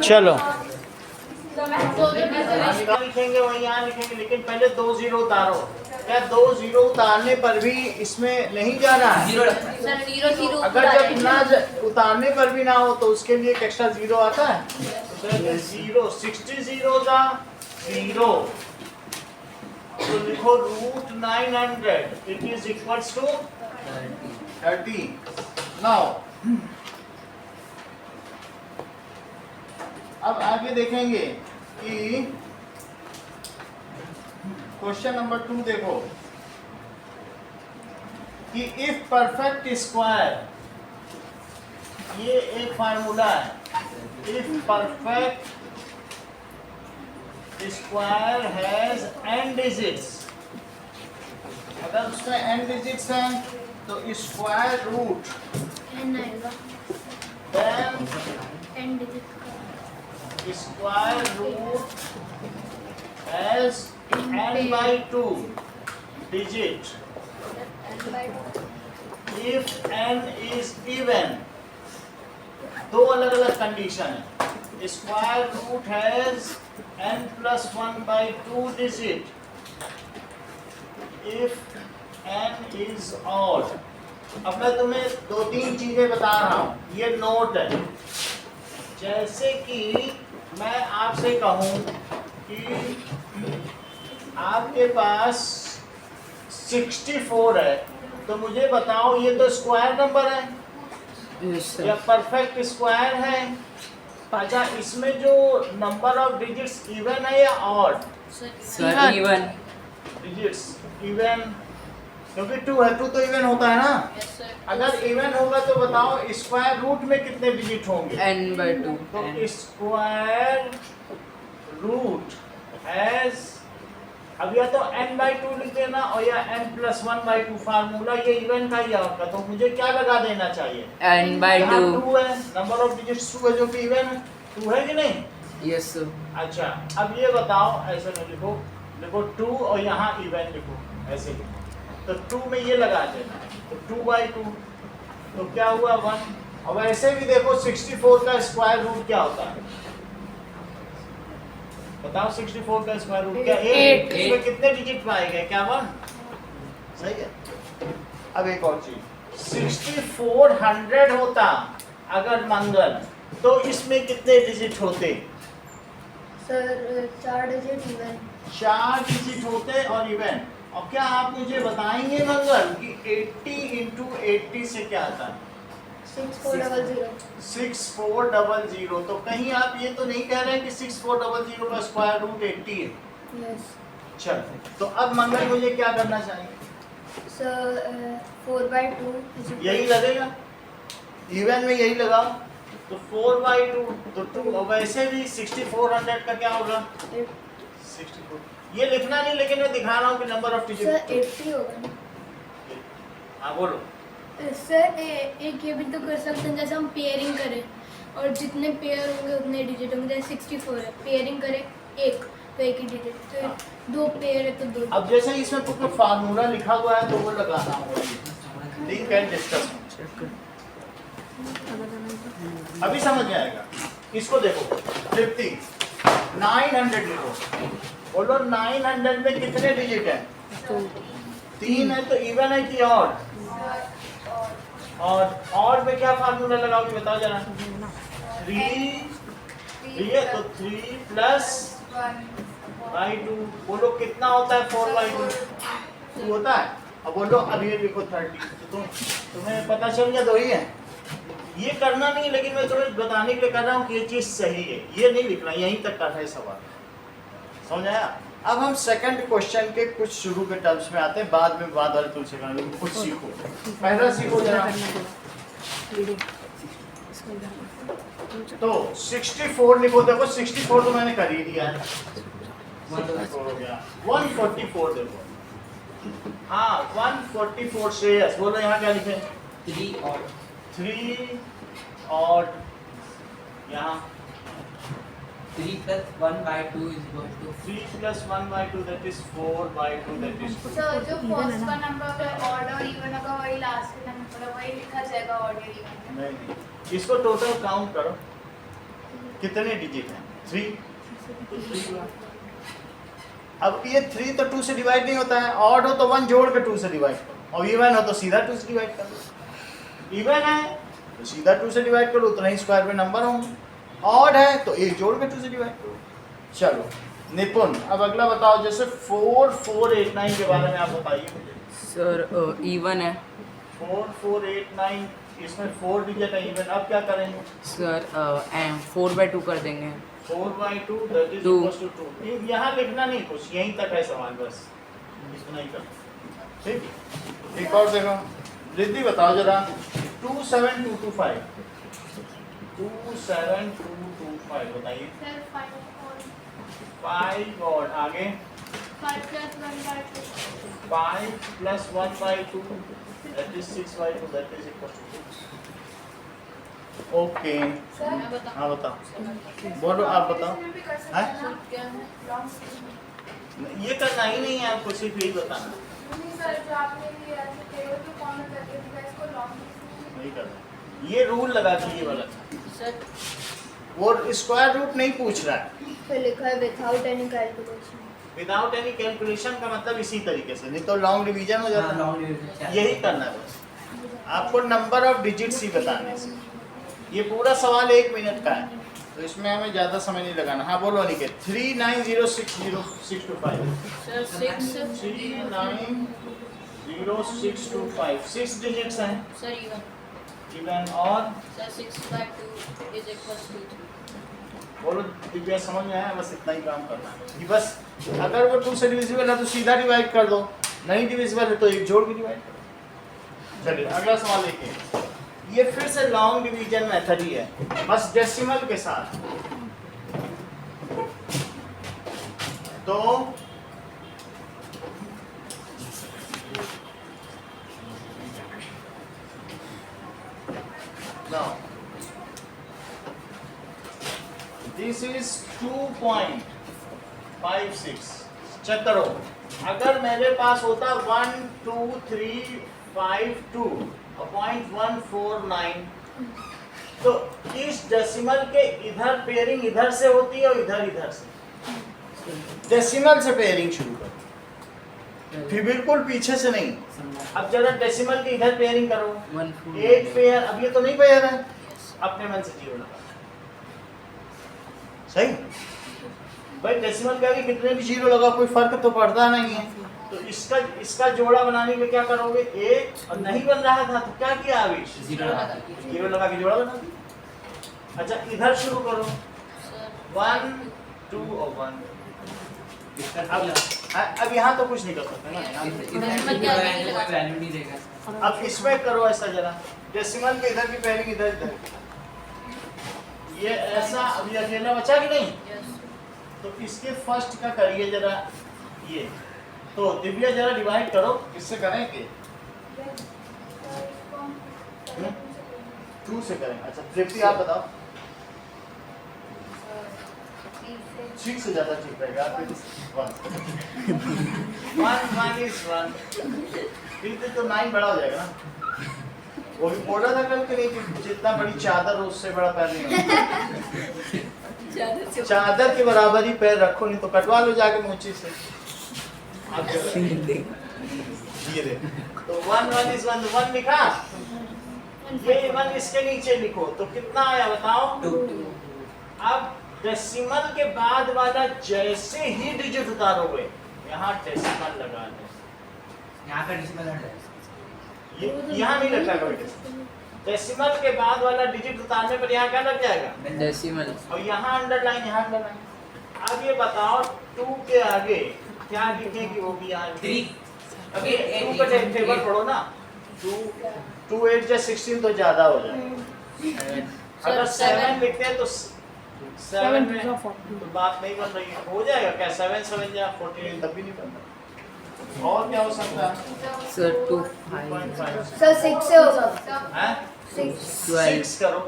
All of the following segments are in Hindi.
चलो लिखेंगे वही यहाँ लिखेंगे, लेकिन पहले 2 जीरो उतारो। क्या 2 जीरो उतारने पर भी इसमें नहीं जा रहा है? जीरो अगर जब ना उतारने पर भी ना हो तो उसके लिए एक एक्स्ट्रा जीरो आता है। तो जीरो 60 जीरो का जीरो, तो लिखो root 900 it is equals to 30। Now अब आगे देखेंगे कि क्वेश्चन नंबर 2 देखो कि इफ परफेक्ट स्क्वायर, ये एक फार्मूला है, if perfect square has n digits, अगर उसमें n डिजिट्स हैं तो square root then square root has n/2 digit if n is even। दो अलग अलग कंडीशन है। Square root has n+1/2 digit if n is odd। अब मैं तुम्हें 2-3 चीजें बता रहा हूँ, ये नोट है। जैसे कि मैं आपसे कहूँ कि आपके पास 64 है, तो मुझे बताओ ये तो स्क्वायर नंबर है या परफेक्ट स्क्वायर है? अच्छा, इसमें जो नंबर ऑफ डिजिट्स इवन है या odd? Sir even digits even, क्योंकि 2 है, 2 तो इवन होता है ना। अगर इवन होगा तो बताओ स्क्वायर रूट में कितने डिजिट होंगे? n/2। तो स्क्वायर रूट हैज, अब या तो n/2 लिख देना और या n+1/2, फार्मूला ये इवन का ही है आपका, तो मुझे क्या लगा देना चाहिए? n/2। 2 है, नंबर ऑफ डिजिट्स 2 है जो कि इवन है, 2 है कि नहीं? Yes sir. अच्छा, अब ये बताओ, ऐसे में लिखो, लिखो 2 और यहाँ इवन लिखो, ऐसे लिखो, तो 2 में ये लगा देना, तो 2/2, तो क्या हुआ 1। और वैसे भी देखो 64 का स्क्वायर रूट क्या होता है? बताओ 64 का स्क्वायर रूट क्या? 8। इसमें कितने डिजिट पाए गए? क्या 1? सही है। अब एक और चीज, 6400 होता अगर मंगल, तो इसमें कितने डिजिट होते? Sir 4 digit even. 4 डिजिट होते और इवन। और क्या आप मुझे बताएंगे मंगल कि 80 × 80 से क्या आता है? 6400। 6400। तो कहीं आप ये तो नहीं कह रहे हैं कि 6400 का स्क्वायर रूट 80 है? यस। चल, तो अब मंगल मुझे क्या करना चाहिए? सर 4/2 यही लगेगा, इवन में यही लगाओ, तो 4/2, तो 2। और वैसे भी 6400 का क्या होगा? 64। ये लिखना नहीं, लेकिन मैं दिखा रहा हूँ कि नंबर ऑफ डिजिट। सर 80 होगा ना? हाँ बोलो। सर एक ये भी तो कर सकते हैं, जैसे हम पेयरिंग करें और जितने पेयर होंगे उतने डिजिट होंगे। जैसे 64 है, पेयरिंग करें 1 तो 1 ही डिजिट, तो 2 पेयर है तो 2। अब जैसे इसमें कुछ फार्मूला लिखा हुआ है तो वो लगाना होगा, लिंक एंड डिस्कस। अभी समझ में आएगा। इसको देखो 50, 900 लिखो, बोलो 900 में कितने डिजिट है? 3 है, तो इवन है कि ऑड? और ऑड में क्या फार्मूला लगाओगे बताओ जरा? 3 है, तो 3+1/2, बोलो कितना होता है? 4/2 2 होता है। अब बोलो अब ये लिखो 30, तो तुम्हें पता चल गया 2 ही है। ये करना नहीं, लेकिन मैं तुम्हें बताने के लिए कर रहा हूँ कि ये चीज सही है, ये नहीं लिखना, यहीं तक का है सवाल। समझ आया? अब हम सेकंड क्वेश्चन के कुछ शुरू के टर्म्स में आते हैं, बाद में बाद वाले तुमसे करेंगे, कुछ सीखो। पहला सीखो जरा, तो 64 लिखो। देखो 64 तो मैंने कर ही दिया है, 64 हो गया। 144 देखो, हाँ 144 श्रेयस बोलो यहाँ क्या लिखे? 3 और यहाँ 3 + 1/2 = 3 + 1/2 that is 4/2 that is 2। Sir जो फर्स्ट का नंबर होगा ऑड और इवन होगा, वही लास्ट का नंबर वही लिखा जाएगा ऑड और इवन। नहीं, इसको टोटल काउंट करो, कितने डिजिट हैं? 3। तो 3 हुआ। अब ये 3 तो 2 से डिवाइड नहीं होता है, ऑड हो तो 1 जोड़ के 2 से डिवाइड करो, और इवन हो तो सीधा 2 से डिवाइड कर लो। इवन है तो सीधा 2 से डिवाइड करो, उतना ही स्क्वायर में नंबर होंगे। ऑड है तो 1 जोड़ के 2 से डिवाइड करो। चलो निपुण, अब अगला बताओ, जैसे 4 4 8 9 के बारे में आप बताइए मुझे। सर इवन है 4 4 8 9, इसमें 4 डिजिट है इवन। अब क्या करेंगे? सर 4/2 कर देंगे। 4/2 that is Two. Equals to 2। यहाँ लिखना नहीं कुछ, यहीं तक है सवाल, बस इतना ही कर। ठीक, एक और देखो, रिद्धि बताओ जरा। 27225 27225 बताइए। Sir, 5 5 और आगे 5 plus 1/2. 5 plus 1/2 that is 6/2 that is equal to 2। Okay हाँ बताओ, बोलो आप बताओ। हैं? ये करना ही नहीं है आपको, सिर्फ यही बताना, नहीं करना। ये रूल लगा के ये वाला, सर वो स्क्वायर रूट नहीं पूछ रहा है। फिर लिखा है without any calculation. Without any calculation का मतलब इसी तरीके से, नहीं तो लॉन्ग डिवीजन हो जाता है। लॉन्ग डिवीजन यही करना है बस, आपको नंबर ऑफ डिजिट्स ही बताने से। ये पूरा सवाल 1 मिनट का है, तो इसमें हमें ज़्यादा समय नहीं लगाना। हाँ बोलो अनिकेत। 390602625 सर 6 390602625 6 डिजिट्स हैं सर इवन इवन, और सर 6/2 इज इक्वल्स टू 3। बोलो दिव्या, समझ में आया? बस इतना ही काम करना है कि बस अगर वो 2 से डिविजिबल है तो सीधा डिवाइड कर दो, नहीं डिविजिबल है तो 1 जोड़ के डिवाइड करो। चलिए अगला सवाल देखिए, ये फिर से लॉन्ग डिवीजन मेथड ही है, बस डेसिमल के साथ। तो now this is 2.56। चेक करो, अगर मेरे पास होता 12352.149, तो इस डेसिमल के इधर पेयरिंग इधर से होती है और इधर इधर से। डेसिमल से पेयरिंग शुरू करो, फिर बिल्कुल पीछे से नहीं। अब जरा डेसिमल के इधर पेयरिंग करो, 8 पेयर। अब ये तो नहीं पेयर है, अपने मन से 0 लगा, सही भाई। डेसिमल के आगे कितने भी 0 लगा कोई फर्क तो पड़ता नहीं है। तो इसका जोड़ा बनाने के लिए क्या करोगे? 1 और नहीं बन रहा था तो क्या किया? आवेश 0 लगा के जोड़ा बना दिया। अच्छा इधर शुरू करो, 1 2 और 1। अब यहाँ तो कुछ नहीं कर सकते ना, वैल्यू नहीं देगा। अब इसमें करो ऐसा जरा, डेसिमल के इधर की पेयरिंग इधर इधर, ये ऐसा। अभी अकेला बचा कि नहीं? तो इसके फर्स्ट का करिए जरा ये। तो दिव्या जरा डिवाइड करो, किससे करेंगे? 2 से करें। अच्छा तृप्ति आप बताओ। 6 से ज़्यादा ठीक रहेगा आपके। 1 is 1। फिर तो 9 बड़ा हो जाएगा ना। वो भी बोला था कल कि नहीं कि जितना बड़ी चादर हो उससे बड़ा पैर नहीं होता। चादर के बराबर ही पैर रखो, नहीं तो कटवा लो जाके मोची से। आप ये ले। तो 1 is 1 लिखा, ये 1 इसके नीचे लिखो, तो कितना आया बताओ? 2। अब डेसिमल के बाद वाला जैसे ही डिजिट उतारोगे यहाँ डेसिमल लगा दो। यहाँ का डेसिमल हट जाएगा। ये यहाँ नहीं लगता कोई डेसिमल के बाद वाला डिजिट उतारने पर यहाँ क्या लग जाएगा? डेसिमल। और यहाँ अंडरलाइन, यहाँ अंडरलाइन। अब ये बताओ 2 के आगे क्या लिखेगी? वो भी यहाँ 3। अभी 2 का टेबल पढ़ो ना। 2 8 या 16 तो ज्यादा हो जाएगा। अगर 7 लिखते हैं तो 7 में तो बात नहीं बन रही है। हो जाएगा क्या? 7 7 या 14 तब भी नहीं बनता। और क्या हो सकता है? सर 2 2.5 सर 6 से होगा। हैं? 6 करो,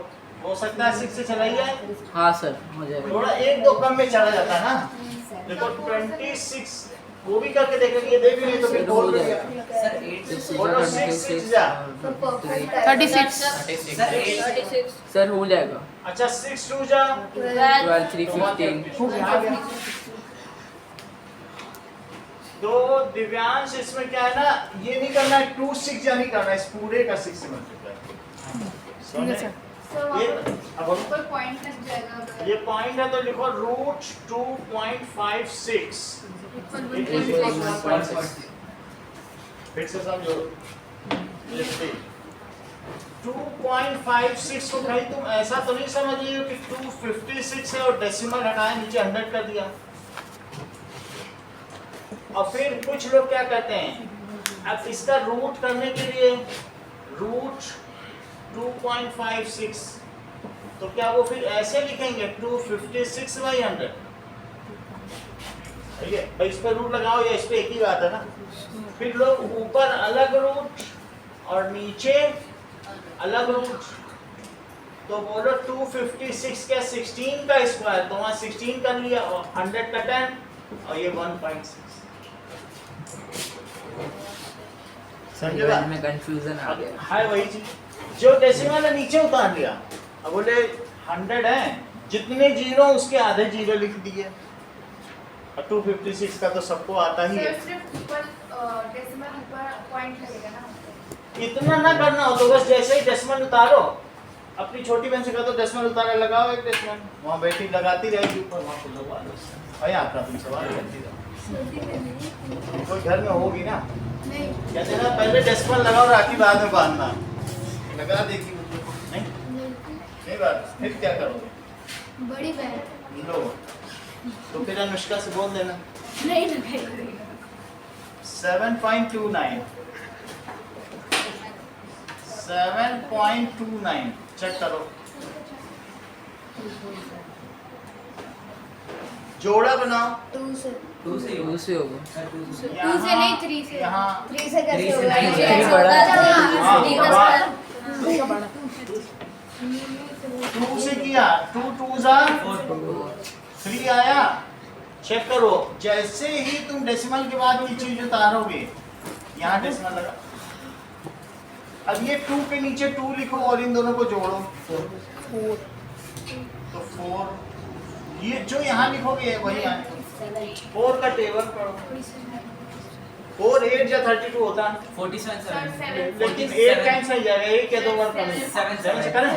हो सकता है 6 से चला जाए। हाँ सर हो जाएगा। थोड़ा 1-2 कम में चला जाता है ना। देखो 26 वो भी करके देखेंगे, ये देख नहीं तो फिर बोल हो देगा। जाएगा। बोलो 6 6 जा। 36 सर हो जाएगा। अच्छा 6 2 जा 12 3 15 तो दिव्यांश इसमें क्या है ना, ये नहीं करना है 2 6 या नहीं करना है, इस पूरे का 6 से मल्टीप्लाई। ये अब ऊपर पॉइंट लग जाएगा। ये पॉइंट है तो लिखो रूट 2.56 फिर से समझो। 2.56 को भाई तुम ऐसा तो नहीं समझ रही हो कि 256 है और डेसिमल हटाया नीचे 100 कर दिया। और फिर कुछ लोग क्या करते हैं, अब इसका रूट करने के लिए रूट 2.56 तो क्या वो फिर ऐसे लिखेंगे 256/100? भाई इस पर रूट लगाओ या इस पे एक ही बात है ना। फिर लोग ऊपर अलग रूट और नीचे अलग रूट, तो बोलो 256 क्या 16 का स्क्वायर, तो वहां 16 कर लिया और 100 का 10 और ये 1.6। समझे बात में कंफ्यूजन आ गया। है वही चीज जो डेसिमल है नीचे उतार लिया। अब बोले 100 है, जितने जीरो उसके आधे जीरो लिख दिए। और 256 का तो सबको आता ही है। सर सिर्फ ऊपर डेसिमल ऊपर पॉइंट लगेगा ना। इतना ना करना हो तो बस जैसे ही डेसिमल उतारो, अपनी छोटी बहन से कह दो डेसिमल उतारा, लगाओ एक डेसिमल, वहाँ बैठी लगाती रहेगी ऊपर, वहाँ को लगवा दो। भाई आपका तुम सवाल करती रहो, कोई घर में होगी ना, नहीं कहते ना पहले डेसिमल लगाओ राखी बाद में बांधना, लगा देगी नहीं नहीं बात। फिर क्या करोगे? बड़ी बहन लो तो फिर अनुष्का से बोल देना नहीं लगाई। 7.29 7.29 चेक करो, जोड़ा बनाओ। 2 से 2 से होगा। 2 से नहीं 3 से। यहाँ 3 से कैसे 3 से होगा? नहीं, ऐसे थ्री होगा बड़ा है। ना। हाँ, D का बड़ा। स्क्वायर। 2 से किया, 2 2 जा 3 आया। चेक करो, जैसे ही तुम डेसिमल के बाद ये चीज उतारोगे, यहाँ डेसिमल लगा। अब ये 2 के नीचे 2 लिखो और इन दोनों को जोड़ो 4, तो 4 ये जो यहाँ लिखोगे वही आने। 4 का टेबल पढ़ो, 4 8 या 32 होता, 47 लेकिन 8 कैंसिल हो जाएगा, 1 या 2 बार कम है। 7 से करें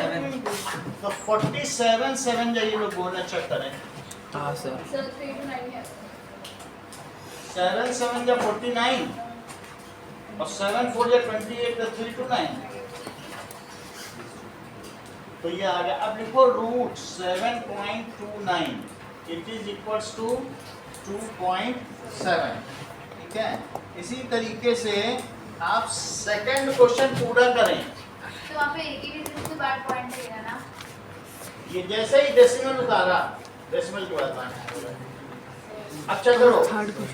तो 47 7 जाइए लोग बोलना चेक करें। हाँ सर। सर 3 to 9 है। 7 7 या 49 और 7 4 या 28 तो 3 to 9, तो ये आ गया। अब लिखो root 7.29 it is equals to 2.7, ठीक है। इसी तरीके से आप सेकंड क्वेश्चन पूरा करें। तो वहाँ पे एक ही डिजिट के बाद पॉइंट लगेगा ना। ये जैसे ही डेसिमल उतारा, डेसिमल के बाद माना। अच्छा करो,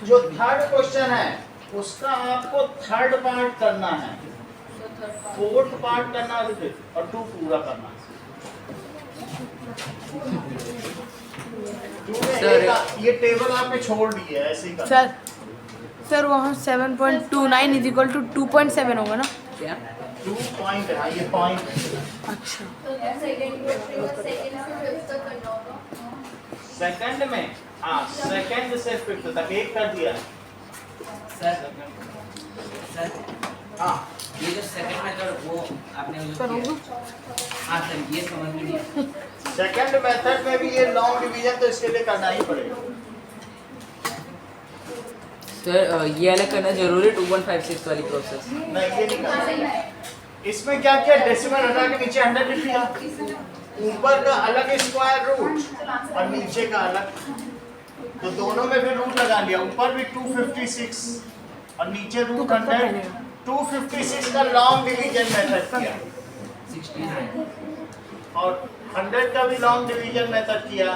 जो थर्ड क्वेश्चन है उसका आपको थर्ड पार्ट करना है, फोर्थ पार्ट करना है फिर और 2 पूरा करना है। ये टेबल आपने छोड़ दी है ऐसे ही करना। सर वहाँ 7.29 इज इक्वल टू 2.7 होगा ना। क्या 2 पॉइंट है, ये पॉइंट है। अच्छा तो सेकंड से 5th तक करना होगा। सेकंड में हाँ, सेकंड से 5th तक एक कर दिया। सर हाँ ये जो सेकंड मेथड वो आपने जो हाँ सर ये समझ में नहीं आया। सेकंड मेथड में भी ये लॉन्ग डिवीजन तो इसके लिए करना ही पड़ेगा। सर ये अलग करना जरूरी 2.56 वाली प्रोसेस। नहीं ये नहीं करना। इसमें क्या किया, डेसिमल हटा के नीचे 100 लिख दिया, ऊपर का अलग स्क्वायर रूट और नीचे का अलग, तो दोनों में फिर रूट लगा लिया। ऊपर भी 256 और नीचे रूट 100। 256 का लॉन्ग डिवीजन मेथड किया 16 और 100 का भी लॉन्ग डिवीजन मेथड किया,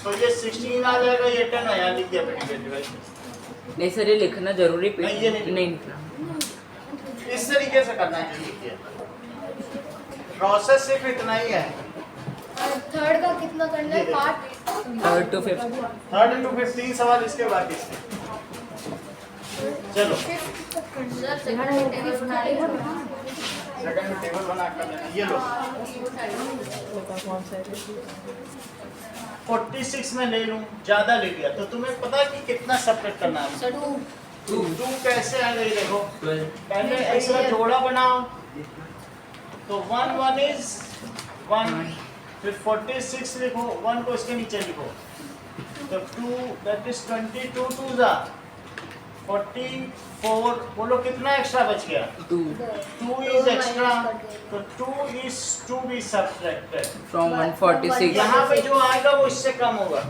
तो ये 16 आ जाएगा, ये 10 आया, लिख दिया फिर। नहीं सर ये लिखना जरूरी नहीं, ये नहीं लिखना। इस तरीके से करना चाहिए। प्रोसेस सिर्फ इतना ही है। और थर्ड का कितना करना है part? 3rd to 5th। 3rd to 5th 3 सवाल इसके बाद इसके। चलो सर सेकंड में टेबल बना लेंगे। सेकंड में टेबल बना कर देना। ये लो 46 में ले लूं, ज्यादा ले लिया तो तुम्हें पता है कि कितना सब्ट्रैक्ट करना है? 2 कैसे आएगा ये देखो, पहले ऐसा जोड़ा बनाओ तो 1 1 इज 1, फिर 46 लिखो, 1 को इसके नीचे लिखो तो 2 दैट इज 22 2 जा 44। बोलो कितना एक्स्ट्रा बच गया? 2 इज एक्स्ट्रा, तो 2 is to be subtracted from 146। यहाँ पे जो आएगा वो इससे कम होगा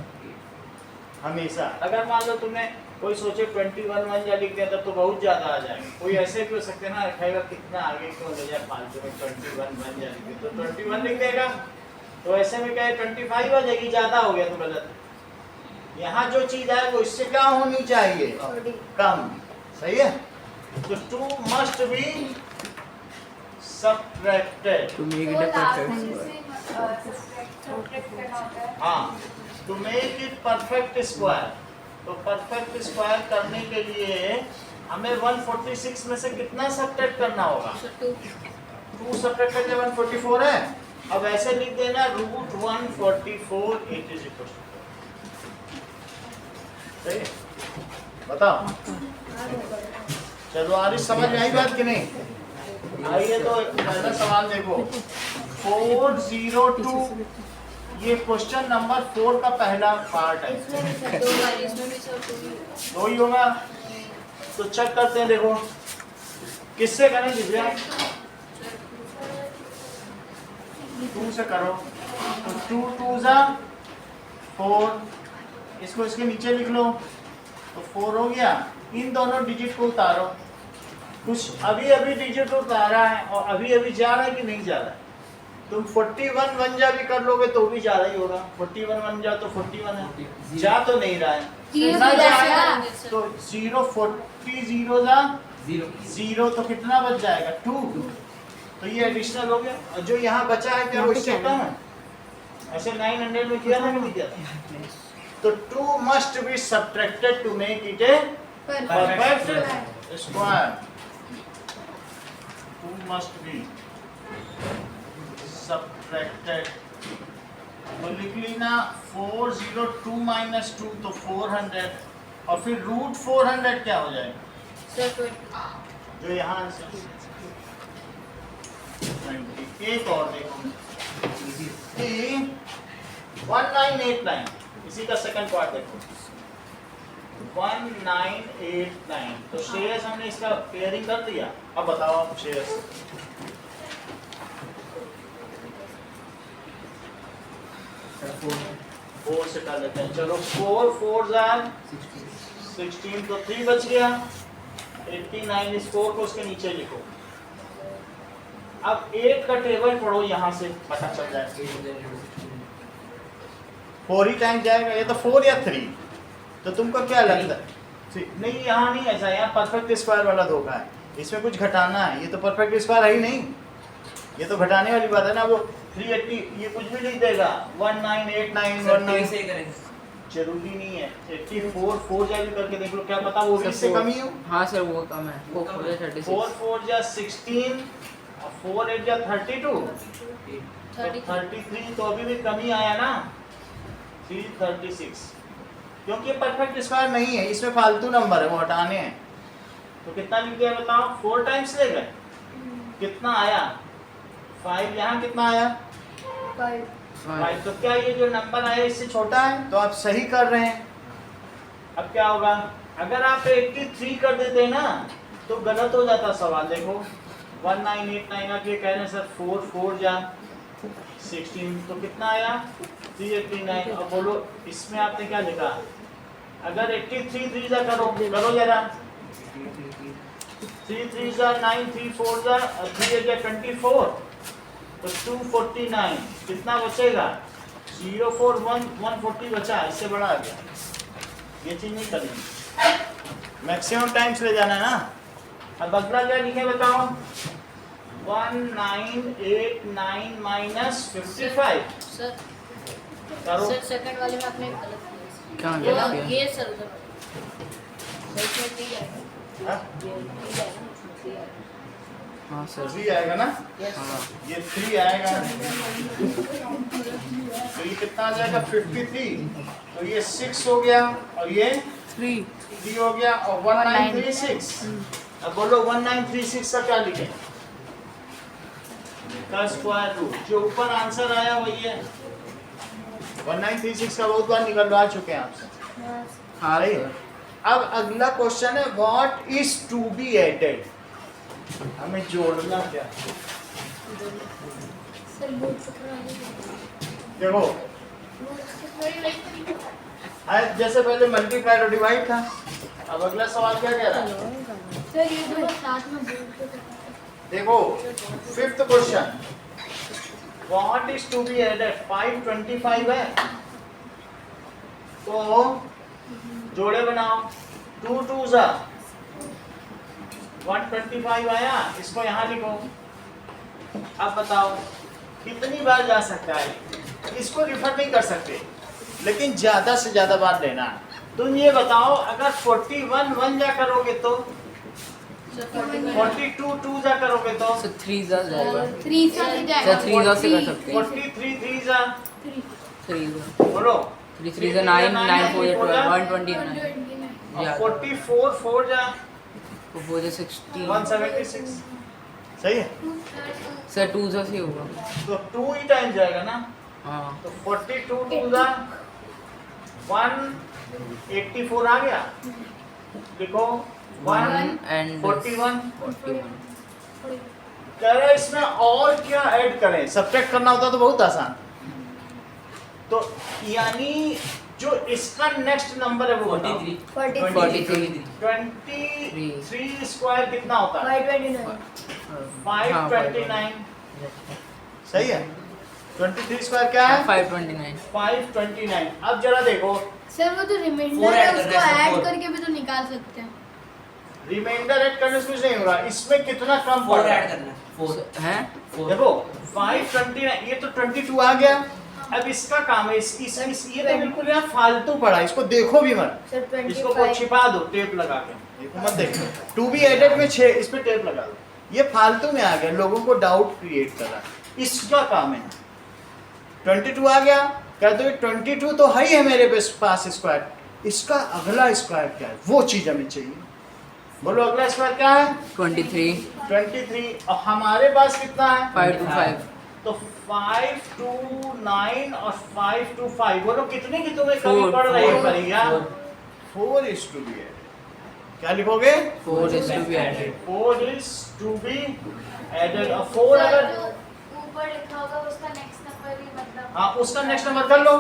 हमेशा। अगर मान लो तुमने कोई सोचे 21 1 जा लिख दिया तब तो बहुत ज्यादा आ जाएगा। कोई ऐसे भी हो सकते हैं ना, रखेगा कितना आगे क्यों ले जाए फालतू में 21 1 जा लिख दिया तो 21 लिख देगा, तो ऐसे में क्या है 25 आ जाएगी, ज्यादा हो गया तो गलत। यहाँ जो चीज है वो इससे क्या होनी चाहिए? कम। सही है, तो 2 must be subtracted to make it a perfect. हाँ, to make it perfect square. तो परफेक्ट स्क्वायर करने के लिए हमें 146 में से कितना सब्ट्रैक्ट करना होगा? 2 सब्ट्रैक्ट करके 144 है। अब ऐसे लिख देना √144 इट इज इक्वल टू। सही है, बताओ। चलो आरिश समझ में आई बात कि नहीं? आइए तो पहला सवाल देखो 402, ये क्वेश्चन नंबर 4 का पहला पार्ट है। दो ही होगा तो चेक करते हैं। देखो किससे करें दिव्या? 2 से करो तो 2 2 जा 4, इसको इसके नीचे लिख लो तो 4 हो गया। इन दोनों डिजिट को उतारो, कुछ अभी अभी डिजिट उतारा है और अभी अभी जा रहा है कि नहीं जा रहा है? तुम 41 1 जा भी कर लोगे तो भी ज्यादा ही होगा। 41 1 जा तो 41 है, जा तो नहीं रहा है ना, जाएगा तो 0 40 0 जा 0 तो कितना बच जाएगा? 2। तो ये एडिशनल हो गया। और जो यहाँ बचा है क्या वो इससे कम है? ऐसे 900 में किया था कि नहीं किया था? तो 2 must be subtracted to make it a perfect square. 2 must be subtracted। तो लिख लेना 402 minus 2 तो 400 और फिर √400 क्या हो जाएगा? जो यहाँ आंसर 20। एक और देखो 1989, इसी का सेकंड पार्ट देखो 1989। तो श्रेयस हमने इसका पेयरिंग कर दिया। अब बताओ आप श्रेयस। फोर से कर लेते हैं। चलो 4 4 16 तो 3 बच गया। 89 इस 4 को उसके नीचे लिखो। अब 8 का टेबल पढ़ो, यहाँ से पता चल जाएगा 4 ही टाइम जाएगा। ये तो 4 या 3, तो तुमको क्या लगता है? नहीं, यहाँ नहीं ऐसा, यहाँ परफेक्ट स्क्वायर वाला धोखा है। इसमें कुछ घटाना है, ये तो परफेक्ट स्क्वायर है ही नहीं, ये तो घटाने वाली बात है ना। वो 380 ये कुछ भी लिख देगा 1989 19 से करेंगे, जरूरी नहीं है। 84 4 जा भी करके देख लो, क्या पता वो भी इससे कम ही हो। हाँ सर वो कम है, वो 4 4 जा 16 और 4 8 जा 32 तो 33 तो अभी भी कम ही आया ना 336, क्योंकि ये परफेक्ट स्क्वायर नहीं है, इसमें फालतू नंबर है वो हटाने हैं। तो कितना लिख दिया बताओ? 4 टाइम्स ले गए, कितना आया? 5। यहाँ कितना आया? 5। तो क्या ये जो नंबर आया इससे छोटा है? तो आप सही कर रहे हैं। अब क्या होगा? अगर आप 83 कर देते ना तो गलत हो जाता सवाल। देखो 1989 आप ये कह रहे हैं सर 4 4 जा 16 तो कितना आया? 389। अब बोलो इसमें आपने क्या लिखा? अगर 83 3 जा करो जरा, 3 3 जा 9 3 4 जा 3 जा 24 तो 249 कितना बचेगा? 041 140 बचा, इससे बड़ा आ गया। ये चीज नहीं करनी, मैक्सिमम टाइम्स ले जाना है ना। अब अगला क्या लिखे बताओ? 1989 माइनस 55 सर करो। सर सेकंड वाले में आपने गलत किया। क्या गलत किया? ये सर उधर इसमें 3 आएगा, हाँ? ये 3 आएगा, इसमें 3 आएगा। हाँ सर 3 आएगा ना, हाँ ये 3 आएगा, तो ये कितना आ जाएगा 53, तो ये 6 हो गया और ये 3 हो गया और 1936। अब बोलो 1936 का क्या लिखें, का स्क्वायर रूट, जो ऊपर आंसर आया वही है 1936 का, बहुत बार निकलवा चुके हैं आपसे। हाँ रही। अब अगला क्वेश्चन है what is to be added, हमें जोड़ना क्या है? सर बोर्ड पकड़ा देखो आज जैसे पहले मल्टीप्लाई और डिवाइड था, अब अगला सवाल क्या कह रहा है? सर ये दोनों साथ में बोर्ड पे पकड़ा। देखो 5th question, what is to be added, 525 है तो जोड़े बनाओ, 2 2 जा 125 आया, इसको यहाँ लिखो। अब बताओ कितनी बार जा सकता है, इसको रिफर नहीं कर सकते लेकिन ज्यादा से ज्यादा बार लेना है। तुम ये बताओ अगर 41 1 जा करोगे तो, 42 2 जा करोगे तो, सर 3 जा जाएगा 3 साथ ही सर जाएगा 3 जा से कर सकते हैं 43 3 जा 3 जा बोलो 3 जा 9 9 4 12 129 और 44 4 जा 4 जा 16 176, सही है, सर 2 जा से होगा तो 2 ही टाइम जाएगा ना, हाँ तो 42 2 जा 184 आ गया, लिखो 1 and 41। 41 कह रहे हैं इसमें और क्या ऐड करें, सब्ट्रैक्ट करना होता तो बहुत आसान, तो यानी जो इसका नेक्स्ट नंबर है वो बताओ। 43 23 स्क्वायर कितना होता है, 529, सही है, 23 स्क्वायर क्या है 529 529। अब जरा देखो सर वो जो रिमाइंडर Four है add उसको करना है, ऐड four। करके भी तो निकाल सकते हैं। रिमाइंडर ऐड करने से कुछ नहीं होगा, इसमें कितना कम पड़ 4 रहा ऐड है, करना है हैं देखो 529 ये तो 22 आ गया, अब इसका काम है इस ये तो बिल्कुल यहाँ फालतू पड़ा, इसको देखो भी मत, इसको को छिपा दो टेप लगा के, देखो मत देखो, टू बी एडेड में 6 इस पे टेप लगा दो, ये फालतू में आ गया, लोगों को डाउट क्रिएट कर रहा है, इसका काम है 22 आ गया, कह दो 22 तो है ही है मेरे पास स्क्वायर, इसका अगला स्क्वायर क्या है वो चीज हमें चाहिए, बोलो अगला स्क्वायर क्या है 23 23, और हमारे पास कितना है 525 तो 529 और 525, बोलो कितने की तुम्हें कमी Four, पड़ रही है four, भैया, 4 is to be added, क्या लिखोगे 4 is to be added 4 is to be added, और 4 अगर जो ऊपर लिखा होगा उसका नेक्स्ट नंबर भी मतलब हाँ उसका नेक्स्ट नंबर कर लो,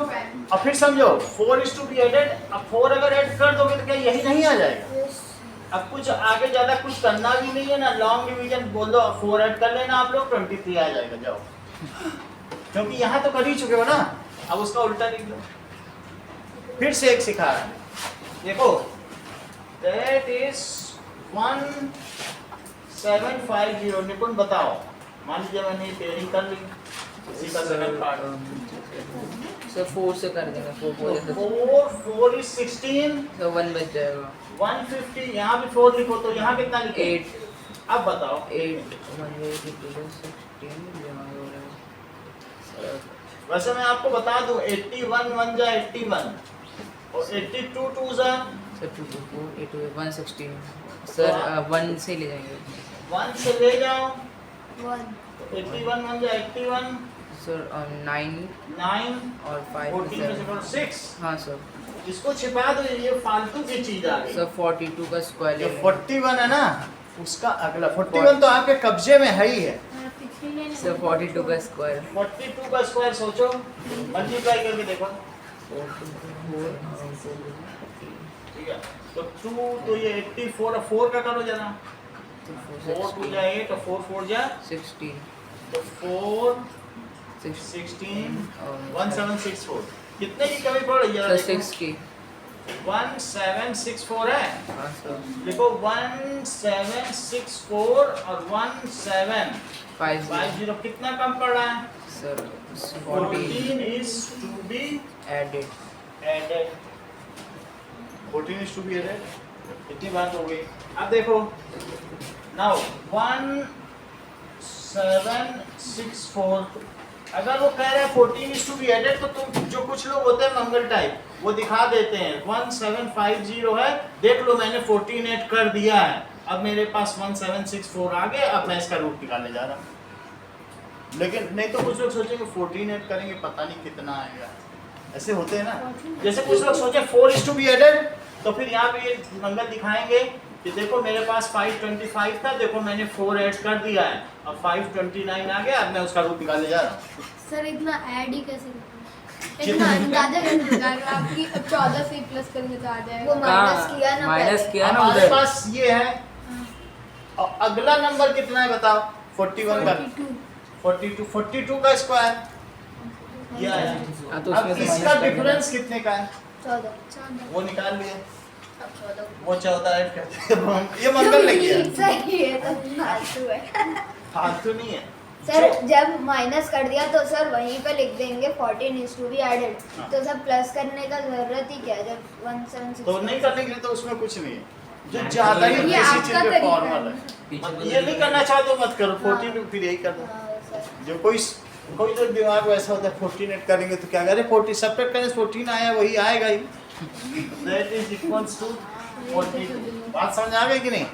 और फिर समझो 4 is to be added, अब 4 अगर ऐड कर दोगे तो क्या यही नहीं आ जाएगा, अब कुछ आगे ज्यादा कुछ करना भी नहीं है ना, लॉन्ग डिवीजन बोल दो 4 ऐड कर लेना आप लोग 23 आ जाएगा, जाओ, क्योंकि यहाँ तो कर ही चुके हो ना, अब उसका उल्टा लिख लो, फिर से एक सिखा रहा है, देखो that is 1750, निपुण बताओ, मान लीजिए मैंने पेयरिंग कर ली, इसी का सेकंड पार्ट, सर 4 से कर देंगे 4 4 is 16, तो 1 बच जाएगा 150, यहाँ भी 4 लिखो तो यहाँ कितना लिखो 8 अब बताओ 8 16 वैसे मैं आपको बता दूं 81 1 जा 81 और 82 2 जा सर 2 4 8 116 सर 1 से ले जाएंगे 1 से ले जाओ 81 1 जा 81 सर 9 9 और 5 14 में से करो 6, हाँ सर इसको छिपा दो, ये फालतू की चीज आ गई, सर 42 का स्क्वायर जो ले 41 है ना उसका अगला 41 तो आपके कब्जे में है ही है, सर 42 का स्क्वायर 42 का स्क्वायर सोचो, मल्टीप्लाई करके देखो, 4 ठीक है, तो 2 तो ये 84 और 4 का करो जरा, 4 2 जा 8 और 4 4 जा 16 तो 4 16 1764, कितने की कमी पड़ रही है, सर 6 की 1764 है, हाँ सर देखो 1764 और 1750 कितना कम पड़ रहा है, sir 14 is to be added added, 14 is to be added, इतनी बात हो गई, अब देखो now 1 764। अगर वो कह रहे हैं 14 is to be added, तो तुम जो कुछ लोग होते हैं मंगल टाइप, वो दिखा देते हैं 1750 है, देख लो मैंने 14 ऐड कर दिया है, अब मेरे पास 1764 आ गए, अब मैं इसका रूट निकालने जा रहा हूँ। लेकिन नहीं तो कुछ लोग सोचेंगे 14 ऐड करेंगे पता नहीं कितना आएगा, ऐसे होते हैं ना। जैसे कुछ लोग सोचे 4 is to be added, तो फिर यहाँ पे ये मंगल दिखाएंगे कि देखो मेरे पास 525 था, देखो मैंने 4 ऐड कर दिया है, अब 529 आ गया, अब मैं उसका रूट निकालने जा रहा हूँ। सर इतना ऐड ही कैसे करते हैं? इतना अंदाजा कैसे लगाएगा? आपकी 14 से प्लस करेंगे तो आ जाएगा। वो माइनस किया ना माइनस पहले। किया ना हमारे उधर। पास ये है, और अगला नंबर कितना है बताओ? 41 का 42 का स्क्वायर ये आया। हाँ, तो अब उसमें से इसका माइनस कर डिफरेंस कितने का है 14। वो निकाल लिए, अब 14 वो 14 ऐड करते हैं। ये मंगल ने किया, सही है, तो फालतू है। फालतू नहीं है। सर जब माइनस कर दिया तो सर वहीं पे लिख देंगे 14 is to be added। हाँ। तो सर प्लस करने का जरूरत ही क्या है जब 1764। तो नहीं करने के लिए तो उसमें कुछ नहीं है, जो ज्यादा ही ये बेसिक आपका चीज पे तरीका फॉर्मल है। ये नहीं करना चाहो तो मत करो, 14 हाँ। फिर यही कर दो। हाँ, सर। जो कोई तो दिमाग वैसा होता है 14 ऐड करेंगे तो क्या करें, 40 सब्ट्रैक्ट करें 14 आया वही आएगा ही, दैट इज इक्वल्स टू 42। बात समझ आ गई कि नहीं?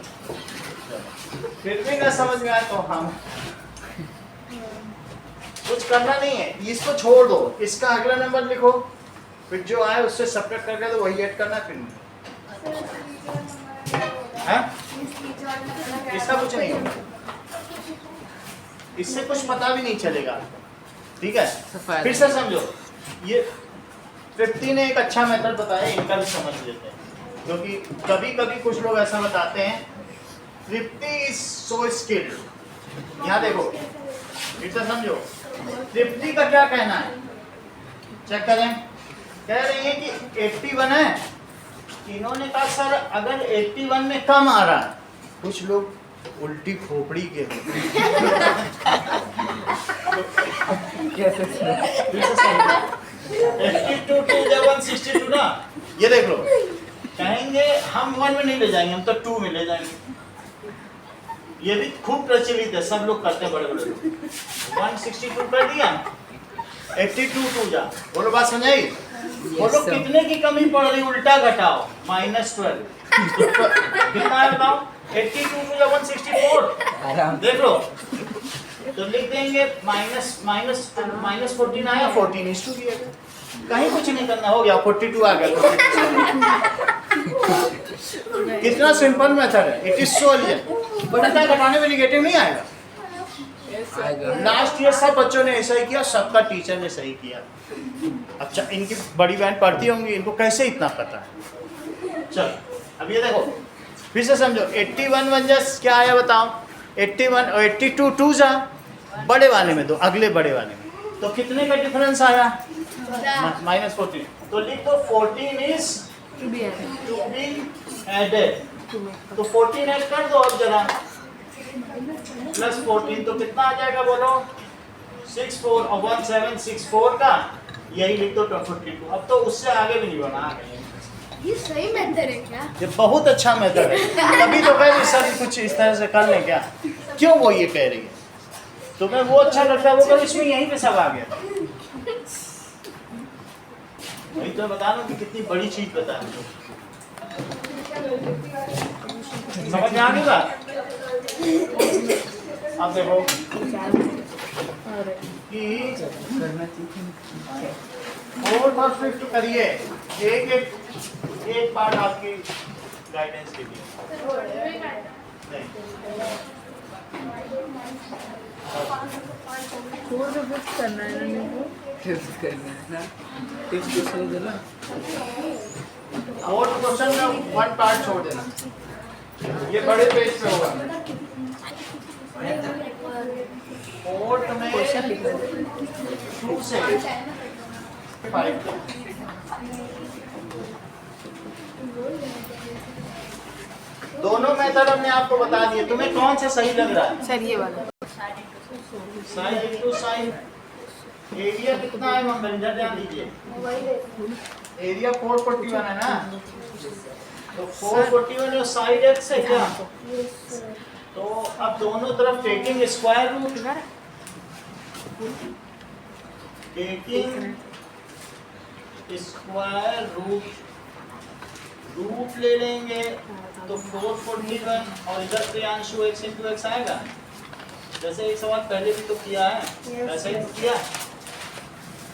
फिर भी ना समझ में आए तो हम कुछ करना नहीं है, इसको छोड़ दो, इसका अगला नंबर लिखो, फिर जो आए उससे सब्ट्रैक्ट करके तो वही ऐड करना, फिर है इसका कुछ नहीं होगा, इससे कुछ पता भी नहीं चलेगा। ठीक है, फिर से समझो, ये 50 ने एक अच्छा मेथड बताया, इनका भी समझ लेते हैं, क्योंकि कभी कभी कुछ लोग ऐसा बताते हैं 50 इज सो स्किल्ड। यहाँ देखो फिर से समझो, 50 का क्या कहना है, चेक करें। कह रही है कि 81 है, इन्होंने कहा सर अगर 81 में कम आ रहा है, कुछ लोग उल्टी खोपड़ी के कैसे? 82 to 162 ना, ये देख लो, कहेंगे हम 1 में नहीं ले जाएंगे, हम तो 2 में ले जाएंगे। ये भी खूब प्रचलित है, सब लोग करते हैं, बड़े बड़े लोग। 162 कर दिया, 82 टू जा, बोलो बात समझाई? बोलो कितने की कमी पड़ रही, उल्टा घटाओ, -12 कितना है बताओ? 82 टू 164, देख लो, तो लिख देंगे माइनस 14 आया, 14 इज टू दिया, कहीं कुछ नहीं करना, हो गया 42 आ गया। कितना सिंपल मेथड है, इट इज सो इजी। बढ़ता घटाने में निगेटिव नहीं आएगा। लास्ट ईयर सब बच्चों ने ऐसा ही किया, सबका टीचर ने सही किया। अच्छा, इनकी बड़ी बहन पढ़ती होंगी, इनको कैसे इतना पता है? चलो अब ये देखो, फिर से समझो, 81 वन जस क्या आया बताओ? 81 और 82 टू जा, बड़े वाले में दो, अगले बड़े वाले में, तो कितने का डिफरेंस आया? -14। तो लिख दो 14 इज टू बी एडेड, तो 14 ऐड कर दो अब जरा, +14 तो कितना आ जाएगा बोलो? 64 और 1764 का यही लिख दो 42। अब तो उससे आगे भी नहीं बना। ये सही मेथड है क्या? ये बहुत अच्छा मेथड है, तभी तो कह रही सर कुछ इस तरह से कर लें क्या? क्यों वो ये कह रही है? तुम्हें वो अच्छा लगता है वो करो, इसमें यहीं पे सब आ गया। वही तो बता रहा हूँ कि कितनी बड़ी चीज बता रही हूँ। समझ में आ गई बात? अब देखो कि 4 और 5 करिए, एक पार्ट आपकी गाइडेंस के लिए नहीं। 4 को फिक्स करना है ना, और क्वेश्चन में 1 पार्ट छोड़ देना, ये बड़े पेज पे होगा। 4 में 2 से 5 दोनों मेथड हमने आपको बता दिए, तुम्हें कौन सा सही लग रहा है? सर ये वाला साइन इनटू साइन, एरिया कितना है मंगल, ध्यान दीजिए, एरिया 441 है ना, तो 441 और साइड x है क्या? तो अब दोनों तरफ taking square root, taking square root ले लेंगे तो 441 और इधर प्रियांशु x इंटू एक्स आएगा। जैसे एक सवाल पहले भी तो किया है, वैसे ही तो किया।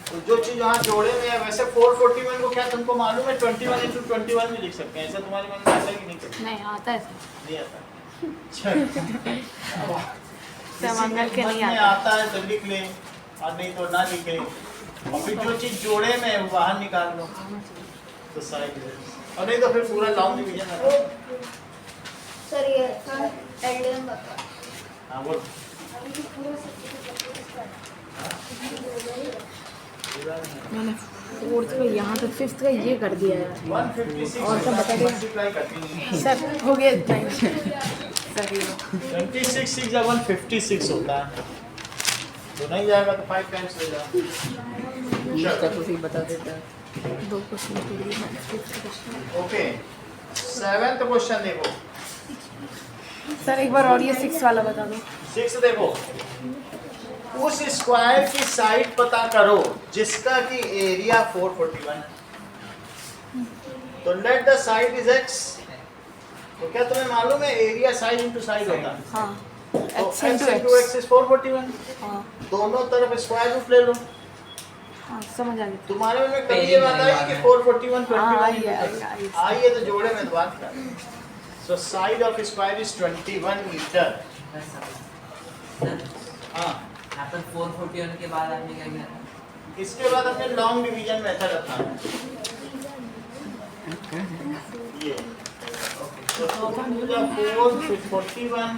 तो जो चीज यहाँ जोड़े में है, वैसे 441 को क्या तुमको मालूम है 21 इंटू 21 भी लिख सकते हैं। ऐसा तुम्हारे मन में आता है कि नहीं? नहीं आता है नहीं आता। मंगल के नहीं आता आता है तो लिख ले और नहीं तो ना लिखे। और फिर जो चीज जोड़े में है वो बाहर निकाल लो तो साइड है, और नहीं तो फिर पूरा लॉन्ग डिवीजन है। सर ये एलडीएम बता। हाँ बोल। मैंने फोर्थ का यहाँ तक फिफ्थ का ये कर दिया है 156 और सब बता दो। मल्टीप्लाई करती है। सर हो गया इतना ही सर ये 26 6 या 156 होता है, तो नहीं जाएगा तो 5 टाइम्स ले जाओ। इसका तो सही बता देता है। दो क्वेश्चन के लिए fifth question. Okay 7th question देखो। सर एक बार और ये 6 वाला बता दो। 6 देखो, उस स्क्वायर की साइड पता करो जिसका की एरिया 441 है। तो let the side is x। तो क्या तुम्हें मालूम है एरिया साइड इनटू साइड होता है? हाँ तो x x into into x। x is 441। हाँ दोनों तरफ स्क्वायर रूट ले लो। हाँ समझ आ गया। तुम्हारे मन में कभी ये बात आई कि 441 हाँ, 21 आई। आई है तो जोड़े में तो बात कर। So side of square is 21 metre. हाँ यहाँ पर 441 के बाद आपने क्या किया था? इसके बाद हमने लॉन्ग डिवीजन मेथड अपनाया। ये तो 4 फिर 41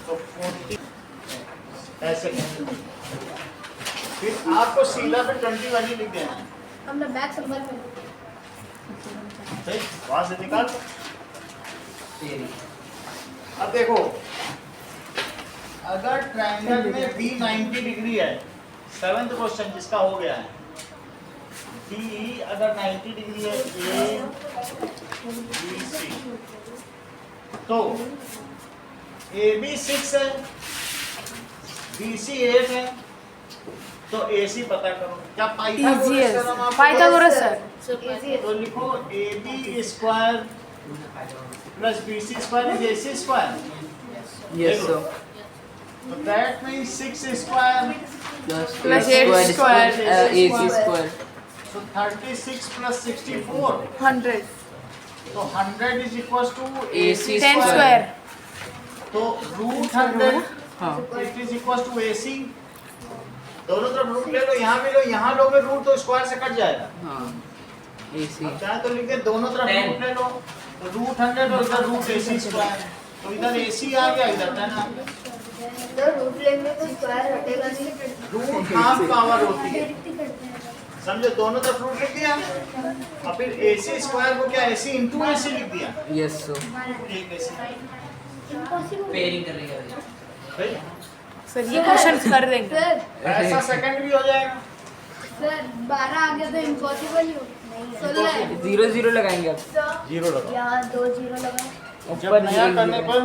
तो 40 ऐसे। फिर आपको सीधा पे 21 ही लिख देना है। हमने बैक संभल में सही, वहां से निकाल। तेरी अब देखो अगर ट्रायंगल में बी 90 डिग्री है, 7th क्वेश्चन जिसका हो गया है, बी अगर 90 डिग्री है ए बी सी, तो ए बी 6 है, बी सी 8 है, तो ए सी पता करो। क्या इजी है पाइथागोरस पाइथागोरस सर। इजी है। तो लिखो A B square plus B C square is A C square. Yes sir. So that means 6 square Plus 8 square AC square. so 36 plus 64 100 so 100 is equals to AC 10 square. Square. तो रूट 100 हाँ it is equals to AC। दोनों तरफ रूट ले लो, यहाँ भी लो, यहाँ लोगे रूट तो स्क्वायर से कट जाएगा। हाँ AC अब चाहे तो लिख दे दोनों तरफ 10 रूट ले लो, तो रूट 100 और इधर रूट AC स्क्वायर, तो इधर AC आ गया, इधर 10 आ गया। तो रूट लेंगे तो स्क्वायर हटेगा नहीं। रूट हाफ पावर होती है, समझो। दोनों तरफ रूट लिख दिया और फिर AC स्क्वायर को क्या AC इंटू AC लिख दिया। yes so एक AC पेयरिंग कर रही है। सही? सर ये क्वेश्चन कर देंगे। सर ऐसा सेकंड भी हो जाएगा। सर 12 आ गया तो इम्पॉसिबल ही हो। 16 है। 0 लगाएंगे अब जीरो लगा। यहाँ 2 0 लगा। जब नया करने पर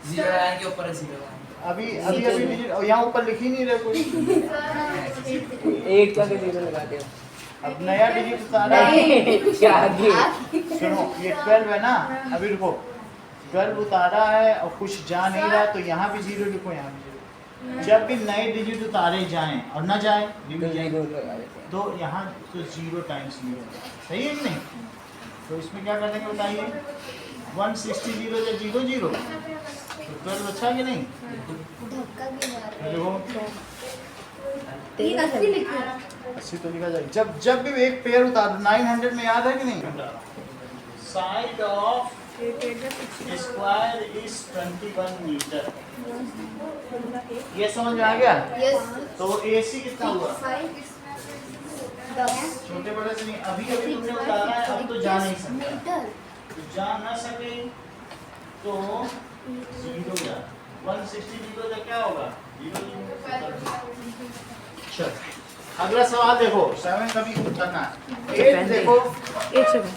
0 लगाने के ऊपर 0 अभी डिजिट यहाँ ऊपर लिख ही नहीं रहे कोई। 8 का 0 लगा दे अब नया डिजिट उतारा है। क्या आगे सुनो ये 12 है ना, अभी रुको 12 उतारा है और कुछ जा नहीं रहा, तो यहाँ भी 0 लिखो, यहाँ भी 0। जब भी नए डिजिट उतारे जाएं और ना जाए डिवीजन, लगा देते हैं तो यहाँ तो 0 टाइम्स 0 सही है कि नहीं? तो इसमें क्या कर देंगे बताइए, 160 0 या 0 0 तो 12 अच्छा कि नहीं? धक्का भी मार रहा है। देखो 80 लिखा 80 तो लिखा जाएगा। जब भी एक पेयर उतार 900 में याद है कि नहीं? Side of square is 21 metre. ये समझ में आ गया? यस। तो AC कितना हुआ? 10 छोटे बड़े से नहीं, अभी अभी तुमने उतारा है, अब तो जा नहीं सकता। मीटर। तो जा ना सके तो 0 जा 160 0 जा क्या होगा 0 चल अगला सवाल देखो, 7 का भी करना है। 8 देखो, एक सेकंड।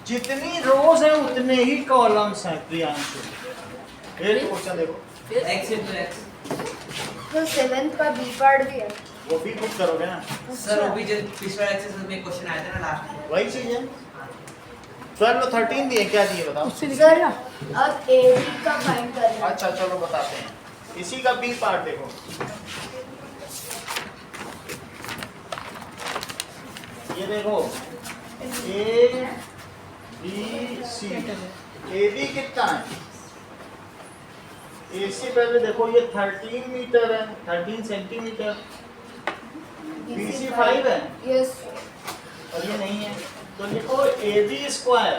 जितनी रोज है उतने ही कॉलम्स हैं प्रियांशु। 8th क्वेश्चन देखो, x into x तो 7th का बी पार्ट भी है। वो भी पुट करोगे ना, सर वो भी जब पिछला एक्सरसाइज में क्वेश्चन आया था ना लास्ट में वही चीज है। 12 और 13 दिए, क्या दिए बताओ? सर अब ए बी का फाइंड करना है। अच्छा चलो बताते हैं, इसी का बी पार्ट देखो। ये देखो A B C, A B कितना है? ए सी पहले देखो, ये 13 मीटर है, 13 सेंटीमीटर। बी सी 5 है यस और ये नहीं है, तो लिखो A B square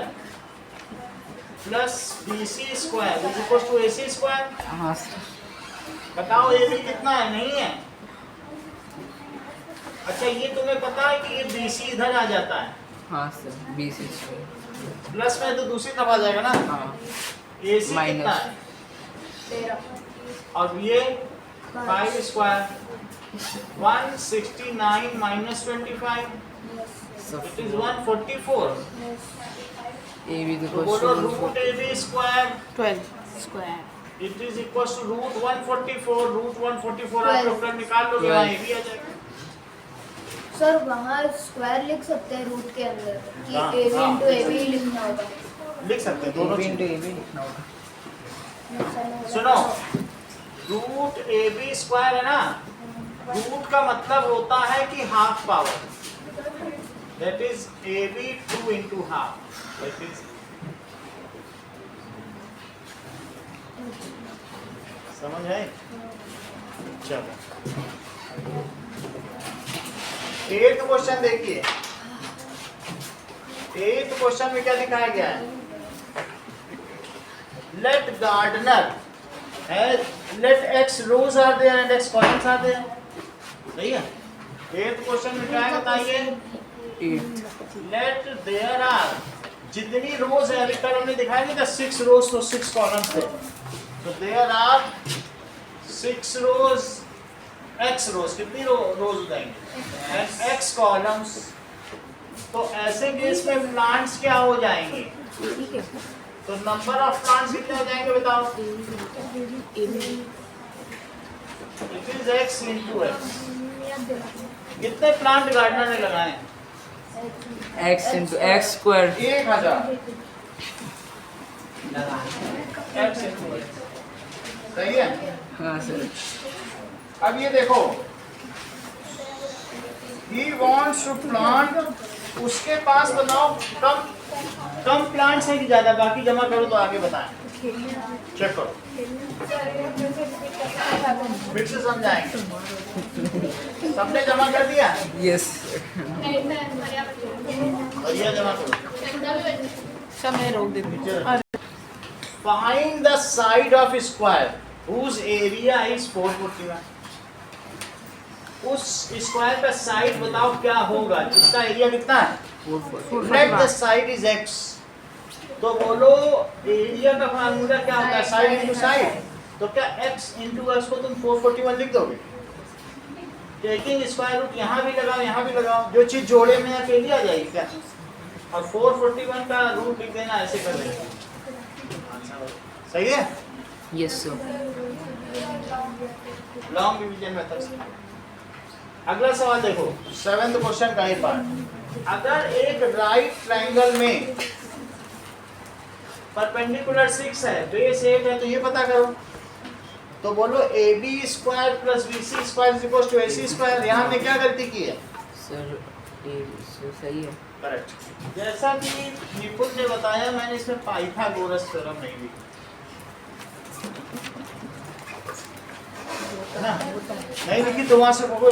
plus B C square is equal to A C square. हाँ सर। बताओ ए बी कितना है? नहीं है। अच्छा ये तुम्हें पता है कि ये बी सी इधर आ जाता है, हाँ सर, 20 प्लस में तो दूसरी तरफ आ जाएगा ना। हाँ ए सी Minus. कितना है? 13 और ये 5 square 169 minus 25 it is 144। A भी तो बोलो root A B square 12 square it is equal to root 144। Root 144 आप लोग निकाल लोगे, वहाँ ए भी आ जाएगा। सर वहाँ स्क्वायर लिख सकते हैं रूट के अंदर कि हाँ, ए बी हाँ, इंटू ए बी लिखना होगा। लिख सकते हैं दोनों चीज़। ए भी लिखना होगा। सुनो, रूट ए बी स्क्वायर है ना, रूट का मतलब होता है कि half power, that is A B 2 into half, that is. समझ आए? चलो 8th क्वेश्चन देखिए। 8th क्वेश्चन में क्या दिखाया गया है? Let gardener let x rows are there and x columns are there। सही है? 8th क्वेश्चन में क्या है बताइए? 8 Let there are, जितनी रोज है, अभी कल हमने दिखाया नहीं था 6 रोज तो 6 कॉलम्स थे, तो there are 6 रोज, x रोज, कितनी रोज हो जाएंगे? x columns. तो ऐसे केस में प्लांट्स क्या हो जाएंगे? तो नंबर ऑफ प्लांट्स कितने हो जाएंगे बताओ? It is x into x. कितने प्लांट गार्डनर ने लगाए? x into x square 1000 x into x. सही है? हाँ सर। अब ये देखो, he wants to plant, उसके पास बताओ कम प्लांट्स हैं कि ज्यादा? बाकी जमा करो तो आगे बताएं, चेक करो फिर से समझाएंगे। सबने जमा कर दिया? यस और ये जमा करो। सब मैं रोक देती हूँ। Find the side of square whose area is 441। उस स्क्वायर का साइड बताओ क्या होगा, जिसका एरिया कितना है? Let the side is x। तो बोलो एरिया का फार्मूला क्या होता है? Side into side. तो क्या x इंटू एक्स को तुम 441 लिख दोगे? टेकिंग स्क्वायर रूट यहाँ भी लगाओ, यहाँ भी लगाओ, जो चीज जोड़े में अकेली आ जाएगी क्या? और 441 का रूट लिख देना, ऐसे कर देना। सही है? Yes sir. Long division method से। अगला सवाल देखो, 7th क्वेश्चन का ही पार्ट। अगर एक राइट ट्रायंगल में परपेंडिकुलर 6 है, बेस 8 है, तो ये पता करो। तो बोलो A B square plus B C square is equal to A C square. यहाँ हमने क्या गलती की है? सर सही है। करेक्ट। जैसा कि निपुण ने बताया, मैंने इसमें पाइथागोरस थ्योरम नहीं लिखा है ना, नहीं लिखी तो वहां से कहो,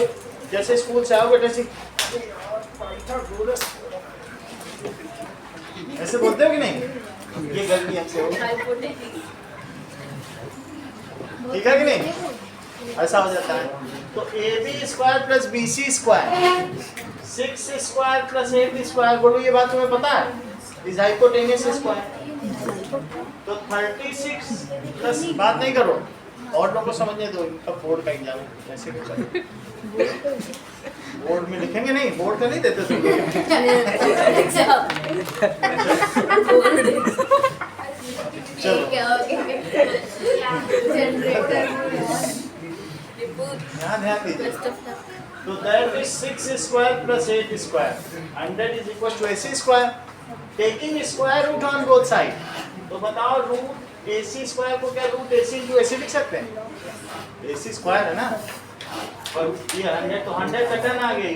जैसे स्कूल से आओगे जैसे पाइथागोरस ऐसे बोलते हो कि नहीं? ये गलती हमसे हो, ठीक है कि नहीं? ऐसा हो जाता है। तो A B square plus B C square 6 square plus 8 square, बोलो ये बात तुम्हें पता है? Is hypotenuse square. तो 36 प्लस, बात नहीं करो और लोगों को समझने दो, इनका बोर्ड का एग्जाम है, ऐसे कुछ बोर्ड में लिखेंगे नहीं, बोर्ड का नहीं देते तुम चलो 6 square plus 8 square. 100 is equal to AC square. Taking square root on both side. तो बताओ रूट AC स्क्वायर को क्या रूट AC इंटू AC लिख सकते हैं? AC स्क्वायर है ना, और ये 100 तो 100 का 10 आ गई,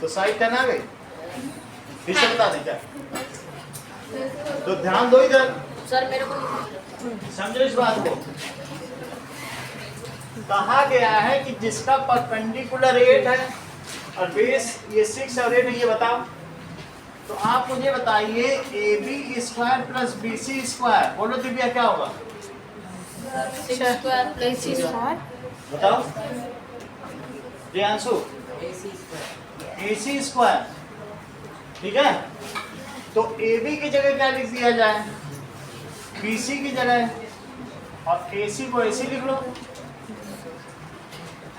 तो साइड 10 आ गई। फिर से बता दें क्या? तो ध्यान दो इधर, सर मेरे को समझो इस बात को। कहा गया है कि जिसका परपेंडिकुलर 8 है और बेस ये 6 और 8 है, ये बताओ। तो आप मुझे बताइए AB square plus BC square, बोलो दिव्या क्या होगा? 6 स्क्वायर प्लस AC स्क्वायर बताओ प्रियांशु। AC स्क्वायर, ठीक है। तो AB की जगह क्या लिख दिया जाए? BC की जगह, और AC को AC लिख लो।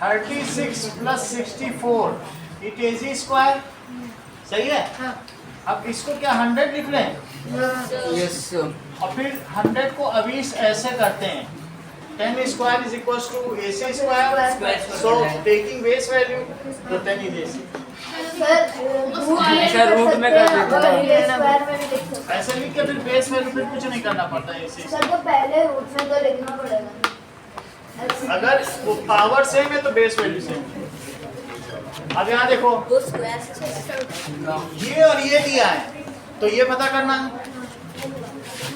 36 प्लस 64 इट AC स्क्वायर, सही है। अब इसको क्या 100 लिख लें? Yes sir. और फिर 100 को अभी ऐसे करते हैं, 10 square is equal to AC square, so taking base value तो 10 इज AC। सर रूट में कर देते हैं। स्क्वायर में भी लिख सकते हैं। ऐसे लिख के फिर बेस वैल्यू फिर कुछ नहीं करना पड़ता है AC। सर तो पहले रूट में तो लिखना पड़ेगा। अगर वो पावर सेम है तो बेस वैल्यू सेम है। अब यहाँ देखो, वो स्क्वायर से ये और ये दिया है, तो ये पता करना है,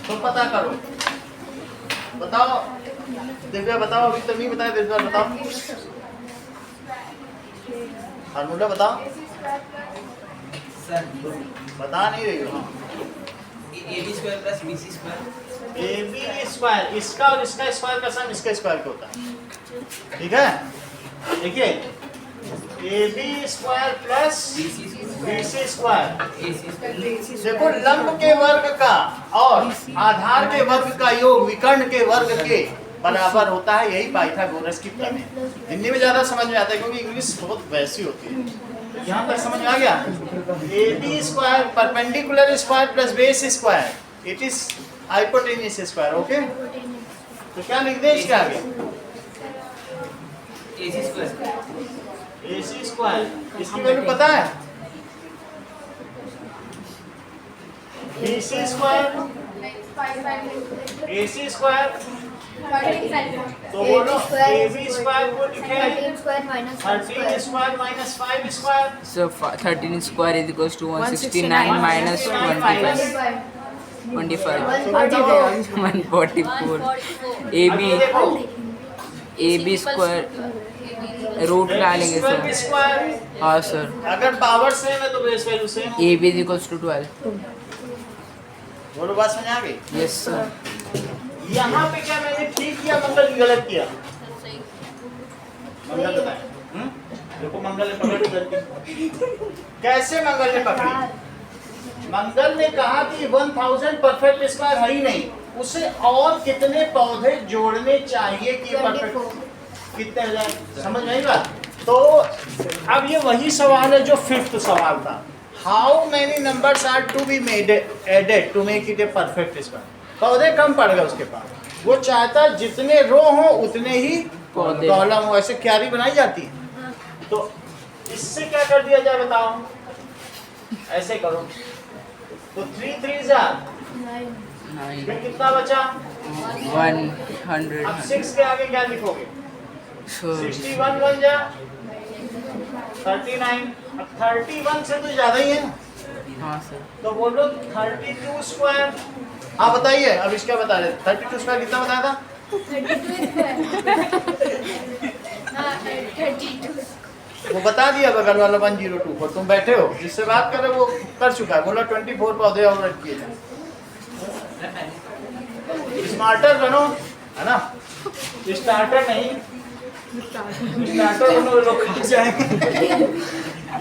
तो पता करो। बताओ दिव्या, बताओ। अभी तो नहीं बताया दिव्या, बताओ फार्मूला बताओ। सर बता नहीं रही हो। AB square plus BC square. AB square, इसका और इसका स्क्वायर का सम इसका स्क्वायर का होता है, ठीक है। देखिए AB square plus BC square, AC square. देखो लंब के वर्ग का और आधार के वर्ग का योग विकर्ण के वर्ग के बराबर होता है। यही पाइथागोरस की प्रमेय। हिंदी में ज्यादा समझ में आता है क्योंकि इंग्लिश बहुत वैसी होती है। तो यहाँ तक समझ में आ गया? AB square perpendicular square plus base square, it is hypotenuse square. Okay, तो क्या लिख दें इसके आगे? AC square. AC स्क्वायर, इसकी वैल्यू पता है? BC स्क्वायर, AC स्क्वायर, तो बोलो AB स्क्वायर को लिखे 13 square minus 13 square minus 5 square. Sir 13 square is equal to 169 minus 25 144। AB square root डालेंगे सर। स्क्वायर, हाँ सर। अगर पावर सेम है तो base value same. AB is equal to 12। बोलो बात समझ आ गई? Yes sir. यहाँ पे क्या मैंने ठीक किया, मंगल की गलत किया? मंगल बताए। देखो मंगल ने पकड़ी गलती। कैसे मंगल ने पकड़ी? मंगल ने कहा कि 1000 परफेक्ट स्क्वायर है ही नहीं, उसे और कितने पौधे जोड़ने चाहिए कि परफेक्ट कितने हो जाए। समझ में आई बात? तो अब ये वही सवाल है जो 5th सवाल था। How many numbers are to be made added to make it a perfect square. पौधे कम पड़ गए उसके पास, वो चाहता जितने रो हो उतने ही पौधे। कॉलम हो। ऐसे क्यारी बनाई जाती है। तो इससे क्या कर दिया जाए बताओ? ऐसे करो तो 3 3 जा, फिर कितना बचा? 100। अब 6 के आगे क्या लिखोगे? 61 बन जा 39। अब 31 से तो ज्यादा ही है, हाँ सर। तो बोलो 32 स्क्वायर। हाँ बताइए, अब इसका बता रहे 32 स्क्वायर कितना बताया था? 32। वो बता दिया बगल वाला 102 पर। तुम बैठे हो, जिससे बात कर रहे हो वो कर चुका है। बोला 24 पौधे और रख किए जाए। स्मार्टर बनो, है ना? स्टार्टर नहीं, स्टार्टर बनो, लोग खा जाएंगे।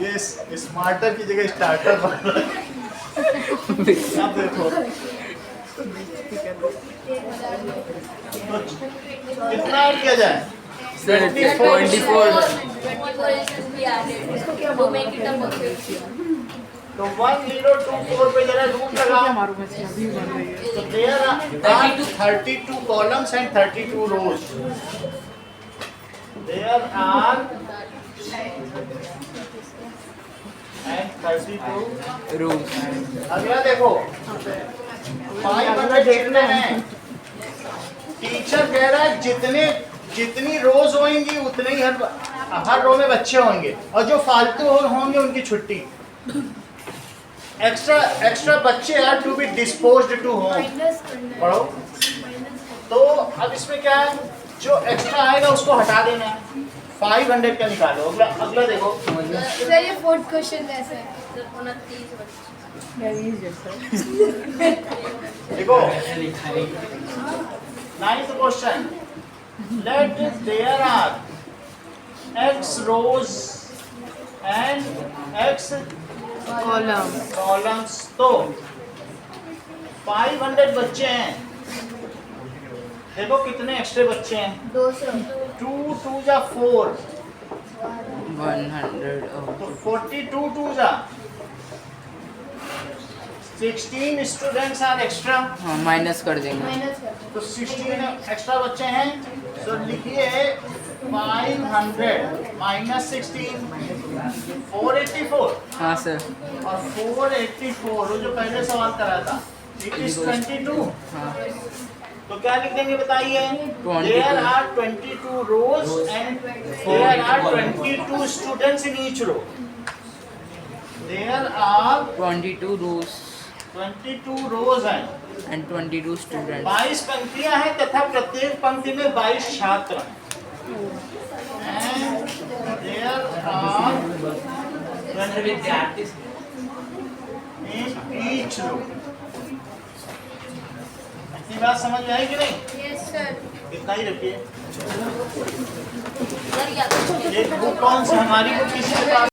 ये स्मार्टर की जगह स्टार्टर बन रहा है। अब देखो तो कितना ऐड किया जाए? सर 24। वो मेक इट अ परफेक्ट। तो 1024 पे जरा रूट लगाओ। तो there are 32 columns and 32 rows. There are and 32 rows. अगला देखो 500 चिल्ड्रन हैं। टीचर कह रहा है जितनी रोज होंगी उतने ही हर रो में बच्चे होंगे और जो फालतू होंगे उनकी छुट्टी। एक्स्ट्रा बच्चे are to be disposed to home. Minus करना है पढ़ो। तो अब इसमें क्या है, जो एक्स्ट्रा आएगा उसको हटा देना है। 500 का निकालो। अगला देखो। सर ये फोर्थ क्वेश्चन ऐसा है देखो 9th question, let there are x rows and x columns। तो 500 बच्चे हैं। देखो कितने एक्स्ट्रा बच्चे हैं। 200 2 2 जा 4 100 तो 42 2 जा 16 स्टूडेंट्स आर एक्स्ट्रा। हाँ माइनस कर देंगे। माइनस कर तो 16 एक्स्ट्रा बच्चे हैं। तो लिखिए 500 माइनस 16 484 हाँ सर। और 484 वो जो पहले सवाल करा था इट इज 22। हाँ तो क्या लिख देंगे बताइए। 22 there are 22 rows and there are 22 students in each row। There are 22 rows 22 rows हैं and 22 students। 22 पंक्तियां हैं तथा प्रत्येक पंक्ति में 22 छात्र हैं। And there are 20 विद्यार्थी in each row। इतनी बात समझ में आई कि नहीं? यस सर इतना ही रखिए। ये बुक कौन सी हमारी बुक किसी के पास